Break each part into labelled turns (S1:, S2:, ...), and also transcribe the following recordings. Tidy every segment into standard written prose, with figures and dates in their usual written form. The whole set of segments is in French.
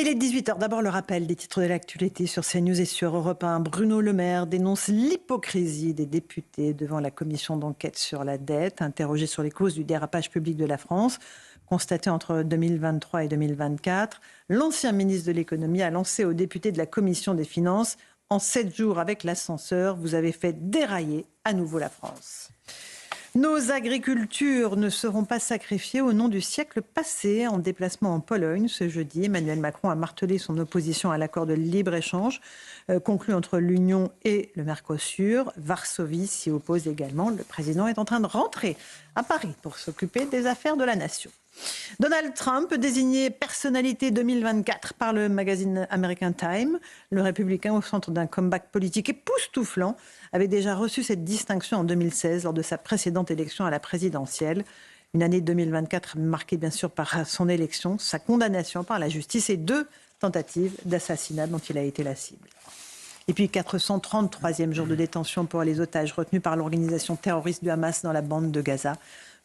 S1: Et les 18h, d'abord le rappel des titres de l'actualité sur CNews et sur Europe 1. Bruno Le Maire dénonce l'hypocrisie des députés devant la commission d'enquête sur la dette, interrogé sur les causes du dérapage public de la France, constaté entre 2023 et 2024. L'ancien ministre de l'économie a lancé aux députés de la commission des finances: en 7 jours avec l'ascenseur, vous avez fait dérailler à nouveau la France. Nos agricultures ne seront pas sacrifiées au nom du siècle passé. En déplacement en Pologne ce jeudi, Emmanuel Macron a martelé son opposition à l'accord de libre-échange conclu entre l'Union et le Mercosur. Varsovie s'y oppose également. Le président est en train de rentrer à Paris pour s'occuper des affaires de la nation. Donald Trump, désigné personnalité 2024 par le magazine American Time, le républicain au centre d'un comeback politique époustouflant, avait déjà reçu cette distinction en 2016 lors de sa précédente élection à la présidentielle. Une année 2024 marquée bien sûr par son élection, sa condamnation par la justice et 2 tentatives d'assassinat dont il a été la cible. Et puis 433e jour de détention pour les otages retenus par l'organisation terroriste du Hamas dans la bande de Gaza.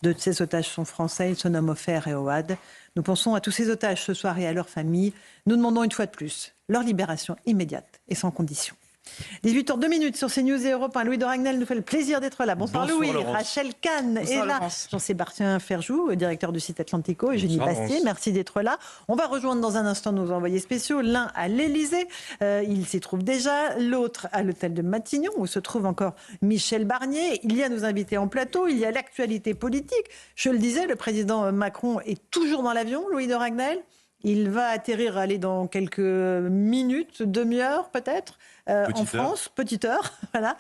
S1: 2 de ces otages sont français, ils se nomment Ofer et Ouad. Nous pensons à tous ces otages ce soir et à leurs familles. Nous demandons une fois de plus leur libération immédiate et sans condition. 18h02 sur CNews et Europe 1. Louis de Ragnel nous fait le plaisir d'être là. Bonsoir Louis.
S2: Laurence.
S1: Rachel Kahn est là. Jean-Sébastien Ferjou, directeur du site Atlantico, et Génie Bastier, merci d'être là. On va rejoindre dans un instant nos envoyés spéciaux. L'un à l'Élysée, il s'y trouve déjà. L'autre à l'hôtel de Matignon, où se trouve encore Michel Barnier. Il y a nos invités en plateau, il y a l'actualité politique. Je le disais, le président Macron est toujours dans l'avion, Louis de Ragnel. Il va atterrir, aller dans quelques minutes, demi-heure peut-être, en France, petite heure, voilà.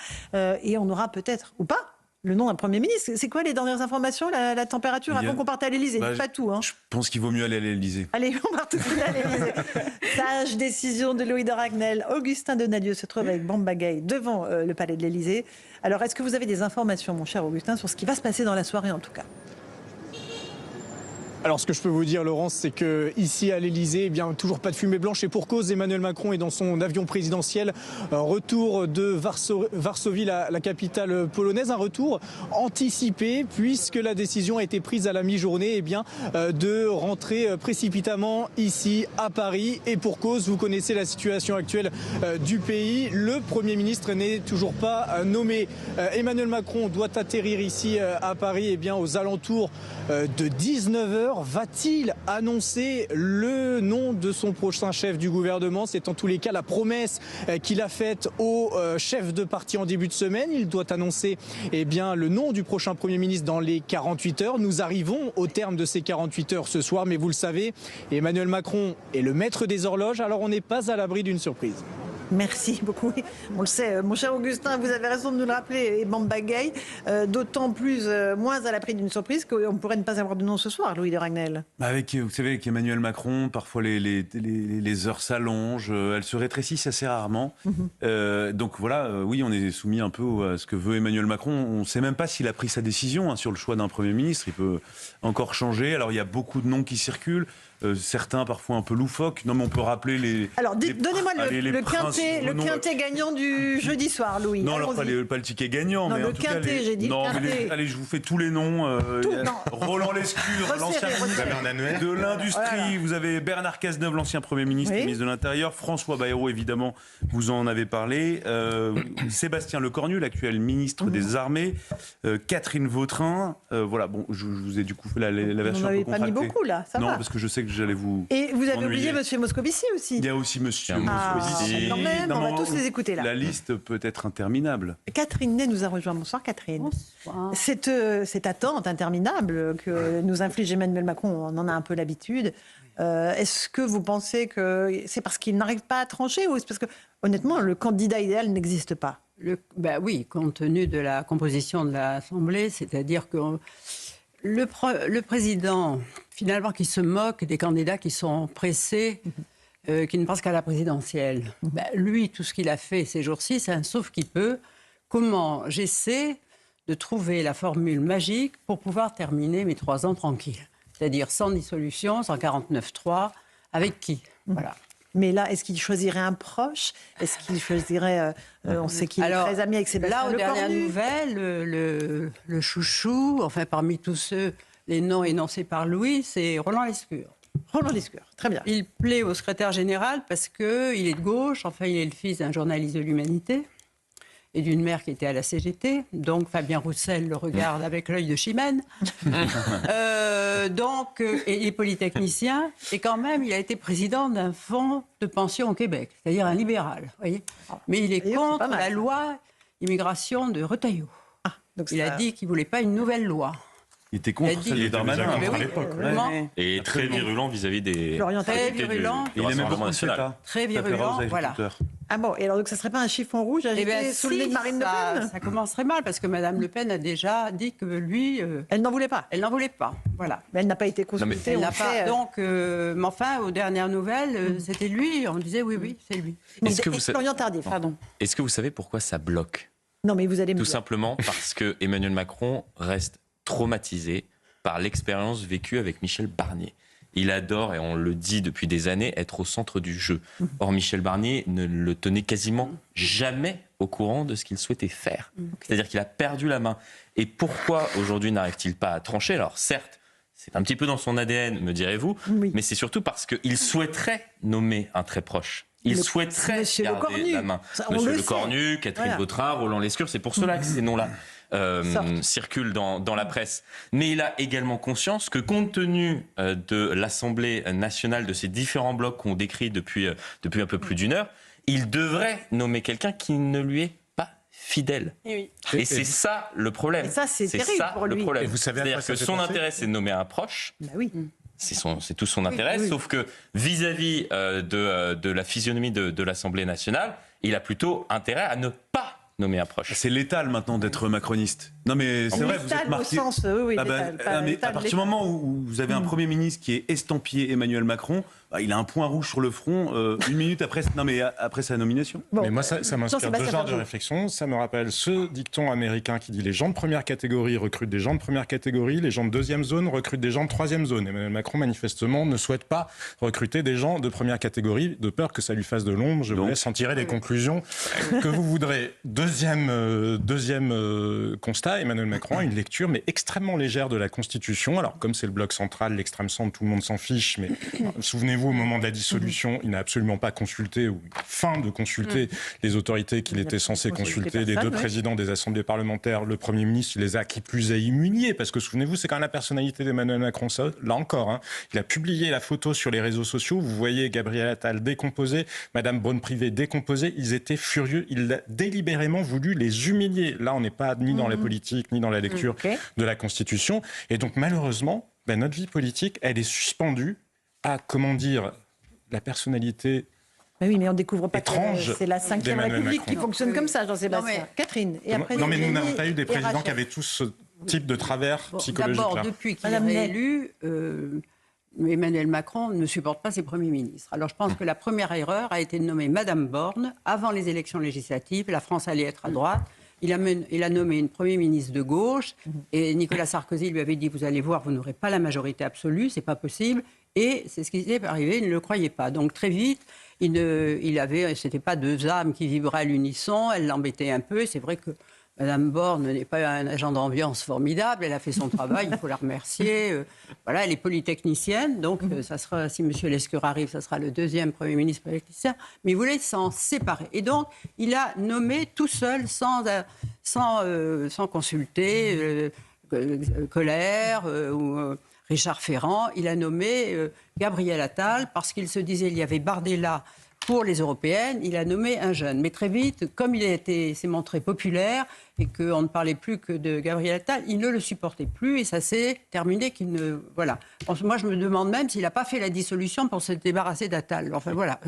S1: Et on aura peut-être, ou pas, le nom d'un Premier ministre. C'est quoi les dernières informations, la température, avant qu'on parte à l'Élysée? Pas tout, hein.
S2: Je pense qu'il vaut mieux aller à l'Élysée.
S1: Allez, on part tout de suite à l'Élysée. Sage décision de Louis de Ragnel. Augustin Donadieu se trouve avec Bamba Gay devant le palais de l'Élysée. Alors, est-ce que vous avez des informations, mon cher Augustin, sur ce qui va se passer dans la soirée, en tout cas?
S3: Alors ce que je peux vous dire, Laurence, c'est qu'ici à l'Élysée, toujours pas de fumée blanche, et pour cause. Emmanuel Macron est dans son avion présidentiel, retour de Varsovie, la capitale polonaise, un retour anticipé puisque la décision a été prise à la mi-journée de rentrer précipitamment ici à Paris, et pour cause. Vous connaissez la situation actuelle du pays, le Premier ministre n'est toujours pas nommé. Emmanuel Macron doit atterrir ici à Paris aux alentours de 19h. Va-t-il annoncer le nom de son prochain chef du gouvernement? C'est en tous les cas la promesse qu'il a faite au chef de parti en début de semaine. Il doit annoncer le nom du prochain Premier ministre dans les 48 heures. Nous arrivons au terme de ces 48 heures ce soir, mais vous le savez, Emmanuel Macron est le maître des horloges, alors on n'est pas à l'abri d'une surprise.
S1: Merci beaucoup. On le sait, mon cher Augustin, vous avez raison de nous le rappeler, et Bamba Gay, d'autant plus moins à l'abri d'une surprise qu'on pourrait ne pas avoir de nom ce soir, Louis de Ragnel.
S2: Vous savez, avec Emmanuel Macron, parfois les heures s'allongent, elles se rétrécissent assez rarement. Donc voilà, oui, on est soumis un peu à ce que veut Emmanuel Macron. On ne sait même pas s'il a pris sa décision sur le choix d'un Premier ministre. Il peut encore changer. Alors il y a beaucoup de noms qui circulent. Certains parfois un peu loufoques. Non, mais on peut rappeler les.
S1: Alors, donnez-moi le quintet gagnant du jeudi soir, Louis.
S2: Non, alors pas le ticket gagnant,
S1: non,
S2: mais
S1: en
S2: tout
S1: quintet,
S2: cas.
S1: j'ai dit.
S2: Non, mais allez, je vous fais tous les noms. Roland Lescure, l'ancien ministre de l'Industrie. Voilà. Vous avez Bernard Cazeneuve, l'ancien Premier ministre, ministre de l'Intérieur. François Bayrou, évidemment, vous en avez parlé. Sébastien Lecornu, l'actuel ministre des Armées. Catherine Vautrin. Voilà, bon, je vous ai du coup fait la version un peu contractée.
S1: Vous n'en avez pas mis beaucoup, là, ça va.
S2: Non, parce que je sais que j'allais vous.
S1: Et vous avez oublié M. Moscovici aussi.
S2: Il y a aussi M. Moscovici.
S1: Quand même, on va tous les écouter là.
S2: La liste peut être interminable.
S1: Catherine Ney nous a rejoint. Bonsoir Catherine. Bonsoir. Cette attente interminable que nous inflige Emmanuel Macron, on en a un peu l'habitude. Est-ce que vous pensez que c'est parce qu'il n'arrive pas à trancher, ou c'est parce que, honnêtement, le candidat idéal n'existe pas?
S4: Oui, compte tenu de la composition de l'Assemblée, c'est-à-dire que le président, finalement, qui se moque des candidats qui sont pressés, qui ne pensent qu'à la présidentielle. Lui, tout ce qu'il a fait ces jours-ci, c'est un sauf qui peut. Comment j'essaie de trouver la formule magique pour pouvoir terminer mes 3 ans tranquilles. C'est-à-dire sans dissolution, sans 49-3, avec qui? Voilà.
S1: Mais là, est-ce qu'il choisirait un proche? Est-ce qu'il choisirait... on sait qu'il est très ami avec Sébastien Lecornu.
S4: Là, aux dernières nouvelles, le chouchou, enfin parmi tous ceux, les noms énoncés par Louis, c'est Roland Lescure.
S1: Roland Lescure, très bien.
S4: Il plaît au secrétaire général parce qu'il est de gauche, enfin il est le fils d'un journaliste de l'Humanité et d'une mère qui était à la CGT, donc Fabien Roussel le regarde avec l'œil de Chimène. Et il est polytechnicien, et quand même il a été président d'un fonds de pension au Québec, c'est-à-dire un libéral, voyez. Mais il est contre la loi immigration de Retailleau. Il a dit qu'il ne voulait pas une nouvelle loi.
S2: Il était contre celle de Darmanin à l'époque.
S5: Et très virulent vis-à-vis des...
S4: Très virulent.
S2: Il aimait beaucoup le CETA.
S4: Très virulent, voilà.
S1: Ah bon, et alors donc ça ne serait pas un chiffon rouge agité sous le nez de Marine Le Pen?
S4: Ça commencerait mal, parce que Mme Le Pen a déjà dit que lui...
S1: elle n'en voulait pas.
S4: Elle n'en voulait pas, voilà.
S1: Mais elle n'a pas été consultée.
S4: Elle n'a pas, donc, mais enfin, aux dernières nouvelles, c'était lui. On disait oui, c'est lui.
S1: Florian Tardif.
S4: Pardon.
S5: Est-ce que vous savez pourquoi ça bloque?
S1: Non, mais vous allez me
S5: Tout
S1: dire.
S5: simplement parce que Emmanuel Macron reste traumatisé par l'expérience vécue avec Michel Barnier. Il adore, et on le dit depuis des années, être au centre du jeu. Or, Michel Barnier ne le tenait quasiment jamais au courant de ce qu'il souhaitait faire. C'est-à-dire qu'il a perdu la main. Et pourquoi aujourd'hui n'arrive-t-il pas à trancher? Alors certes, c'est un petit peu dans son ADN, me direz-vous, mais c'est surtout parce qu'il souhaiterait nommer un très proche. Il souhaiterait garder la main. Monsieur Le Cornu, Catherine Vautrin, Roland Lescure, c'est pour cela que ces noms-là circulent dans la presse. Mais il a également conscience que compte tenu de l'Assemblée nationale, de ces différents blocs qu'on décrit depuis un peu plus d'une heure, il devrait nommer quelqu'un qui ne lui est pas fidèle. Et c'est ça le problème.
S1: Et ça, c'est terrible pour lui.
S5: Et vous savez, c'est-à-dire que son intérêt, c'est de nommer un proche.
S1: Bah oui.
S5: C'est tout son intérêt, sauf que vis-à-vis de la physionomie de l'Assemblée nationale, il a plutôt intérêt à ne pas nommer un proche.
S2: C'est létal maintenant d'être macroniste. Non mais c'est vrai, vous êtes marqué.
S1: Au sens,
S2: mais à partir du moment où vous avez un Premier ministre qui est estampillé Emmanuel Macron, il a un point rouge sur le front une minute après sa nomination.
S6: Bon, mais moi, ça m'inspire deux genres de réflexion. Ça me rappelle ce dicton américain qui dit les gens de première catégorie recrutent des gens de première catégorie, les gens de deuxième zone recrutent des gens de troisième zone. Emmanuel Macron, manifestement, ne souhaite pas recruter des gens de première catégorie, de peur que ça lui fasse de l'ombre. Je vous laisse en tirer les conclusions que vous voudrez. Deuxième constat, Emmanuel Macron a une lecture mais extrêmement légère de la Constitution. Alors, comme c'est le bloc central, l'extrême centre, tout le monde s'en fiche, mais souvenez-vous, au moment de la dissolution, il n'a absolument pas consulté ou feint de consulter les autorités qu'il était censé consulter, les deux présidents des assemblées parlementaires, le Premier ministre, il les a qui plus est humiliés, parce que souvenez-vous, c'est quand même la personnalité d'Emmanuel Macron, ça, là encore. Il a publié la photo sur les réseaux sociaux, vous voyez Gabriel Attal décomposé, Madame Braun-Privé décomposée, ils étaient furieux, il a délibérément voulu les humilier. Là, on n'est pas ni dans la politique, ni dans la lecture de la Constitution, et donc malheureusement, notre vie politique, elle est suspendue à, la personnalité
S1: oui, mais on ne découvre pas
S6: étrange.
S1: C'est la 5e République qui fonctionne comme ça, Jean-Sébastien.
S4: Non, mais...
S1: Catherine. Et après,
S6: non, mais nous n'avons pas eu des présidents qui avaient tous ce type de travers psychologique.
S4: D'abord, depuis qu'il est réélu, Emmanuel Macron ne supporte pas ses premiers ministres. Alors je pense que la première erreur a été de nommer Madame Borne avant les élections législatives. La France allait être à droite. Il a nommé une Premier ministre de gauche et Nicolas Sarkozy lui avait dit « Vous allez voir, vous n'aurez pas la majorité absolue, c'est pas possible ». Et c'est ce qui s'est arrivé, il ne le croyait pas. Donc très vite, c'était pas deux âmes qui vibraient à l'unisson, elle l'embêtait un peu. C'est vrai que Madame Borne n'est pas un agent d'ambiance formidable, elle a fait son travail, il faut la remercier. Voilà, elle est polytechnicienne, donc ça sera, si M. Lescure arrive, ça sera le deuxième Premier ministre polytechnicien, mais il voulait s'en séparer. Et donc, il a nommé tout seul, sans consulter Koller ou Richard Ferrand, il a nommé Gabriel Attal, parce qu'il se disait il y avait Bardella pour les européennes, il a nommé un jeune. Mais très vite, comme s'est montré populaire et qu'on ne parlait plus que de Gabriel Attal, il ne le supportait plus et ça s'est terminé Voilà. Moi, je me demande même s'il n'a pas fait la dissolution pour se débarrasser d'Attal. Enfin, voilà.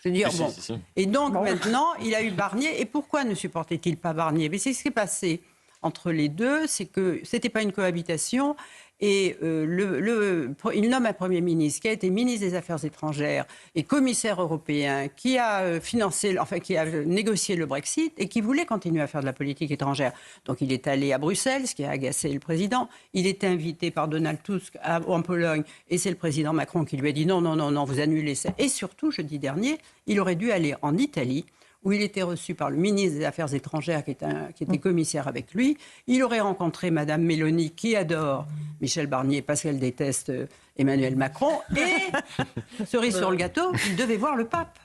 S4: Je veux dire, bon. Et donc, maintenant, il a eu Barnier. Et pourquoi ne supportait-il pas Barnier? Mais c'est ce qui s'est passé entre les deux, c'est que ce n'était pas une cohabitation. Et il nomme un Premier ministre qui a été ministre des Affaires étrangères et commissaire européen, qui a qui a négocié le Brexit et qui voulait continuer à faire de la politique étrangère. Donc il est allé à Bruxelles, ce qui a agacé le président. Il était invité par Donald Tusk en Pologne et c'est le président Macron qui lui a dit non, vous annulez ça. Et surtout, jeudi dernier, il aurait dû aller en Italie, où il était reçu par le ministre des Affaires étrangères qui était commissaire avec lui. Il aurait rencontré Madame Mélanie qui adore Michel Barnier parce qu'elle déteste Emmanuel Macron. Et, cerise sur le gâteau, il devait voir le pape.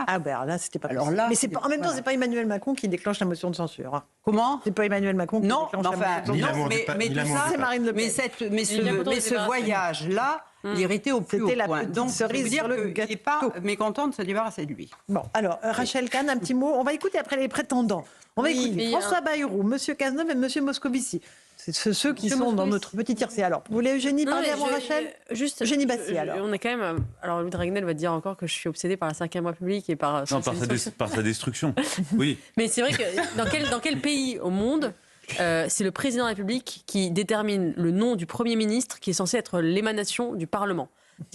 S1: Ah ben alors là, c'était pas
S4: Alors
S1: possible.
S4: là,
S1: mais c'est pas, en même temps, c'est pas Emmanuel Macron qui déclenche la motion de censure. Hein.
S4: Comment ?
S1: C'est pas Emmanuel Macron qui déclenche la motion de censure.
S4: Mais tout ça,
S1: c'est Marine Le Pen.
S4: mais ce voyage-là, l'irritait au plus haut
S1: C'était la
S4: point.
S1: petite
S4: Donc,
S1: cerise sur le
S4: qu'il n'est pas mécontent de se débarrasser de lui.
S1: Bon, alors, Rachel Kahn, un petit mot. On va écouter après les prétendants. On va écouter François Bayrou, Monsieur Cazeneuve et Monsieur Moscovici. C'est ceux qui sont dans notre petit tiercé. Alors, vous voulez Eugénie parler avant Rachel ?
S7: Juste,
S1: Eugénie Bastier, alors.
S7: On est quand même. Alors, Louis Dragnel va dire encore que je suis obsédée par la Ve République et par.
S2: Non, par sa destruction. Oui.
S7: Mais c'est vrai que dans quel pays au monde c'est le président de la République qui détermine le nom du Premier ministre qui est censé être l'émanation du Parlement.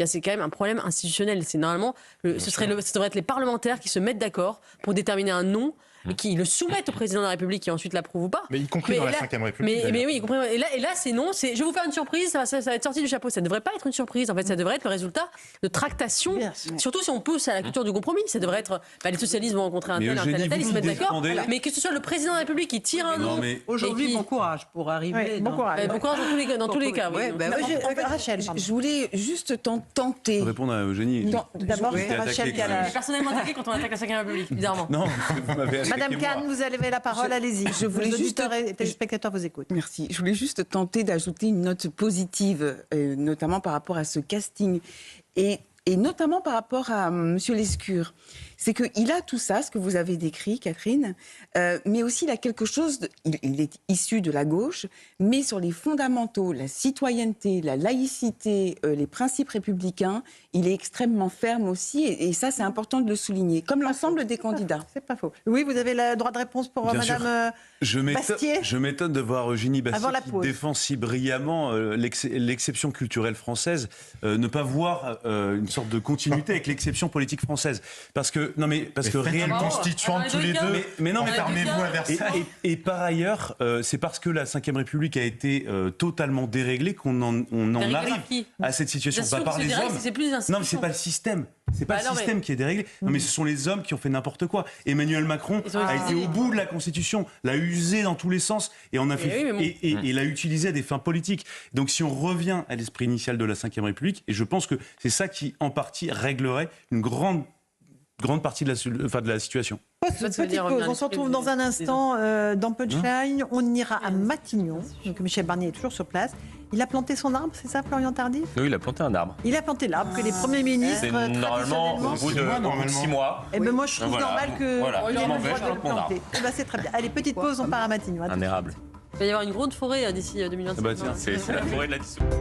S7: C'est quand même un problème institutionnel. C'est normalement, ça devrait être les parlementaires qui se mettent d'accord pour déterminer un nom et qui le soumettent au président de la République qui ensuite l'approuve ou pas.
S6: Mais y compris dans la Ve République.
S7: Mais oui, y compris. Et là, c'est non. Je vais vous faire une surprise. Ça va être sorti du chapeau. Ça ne devrait pas être une surprise. En fait, ça devrait être le résultat de tractations. Surtout si on pousse à la culture du compromis. Ça devrait être. Les socialistes vont rencontrer un tel, ils se mettent d'accord. Mais que ce soit le président de la République qui tire un nom.
S4: Aujourd'hui, bon courage pour arriver.
S1: Bon courage.
S7: Bon courage dans tous les cas.
S1: Rachel,
S8: je voulais juste tenter.
S2: Répondre à Eugénie.
S1: D'abord, c'est Rachel qui a la...
S7: Personnellement attaqué quand on attaque la Ve République, bizarrement.
S2: Non, vous m'avez attaqué.
S1: Madame Kahn, vous avez la parole, allez-y.
S8: Je voulais juste...
S1: Les téléspectateurs vous écoutent.
S8: Merci. Je voulais juste tenter d'ajouter une note positive, notamment par rapport à ce casting et notamment par rapport à M. Lescure. C'est qu'il a tout ça, ce que vous avez décrit, Catherine, mais aussi il a quelque chose, il est issu de la gauche, mais sur les fondamentaux, la citoyenneté, la laïcité, les principes républicains, il est extrêmement ferme aussi, et ça c'est important de le souligner, comme l'ensemble des candidats.
S1: C'est pas faux. Oui, vous avez le droit de réponse pour Madame Bastier.
S2: Je m'étonne de voir Eugénie Bastier qui défend si brillamment l'exception culturelle française, ne pas voir une sorte de continuité avec l'exception politique française. Parce que réellement
S6: constituante tous les deux.
S2: Mais non, mais
S6: fermez-vous à Versailles.
S2: Et par ailleurs, c'est parce que la Ve République a été totalement déréglée qu'on en arrive à cette situation. Pas par les hommes. Non, mais c'est pas le système. C'est pas le système qui est déréglé. Non, mais ce sont les hommes qui ont fait n'importe quoi. Emmanuel Macron a été au bout de la Constitution, l'a usée dans tous les sens et l'a utilisée à des fins politiques. Donc, si on revient à l'esprit initial de la Ve République, et je pense que c'est ça qui, en partie, réglerait une grande partie de la situation.
S1: Petite pause, on se retrouve dans un instant dans Punchline. On ira à Matignon. Donc Michel Barnier est toujours sur place. Il a planté son arbre, c'est ça, Florian Tardif ?
S5: Oui, il a planté un arbre.
S1: Il a planté l'arbre que les premiers ministres.
S5: C'est normalement au bout de 6 mois.
S1: Et ben moi, je trouve normal que.
S5: Voilà,
S1: il ait
S5: je m'en
S1: le
S5: vais,
S1: droit
S5: je
S1: de le
S5: plante mon arbre.
S1: planter. C'est très bien. Allez, petite pause, on part à Matignon.
S5: Un érable.
S7: Il va y avoir une grande forêt d'ici 2025.
S5: C'est la forêt de la dissolution.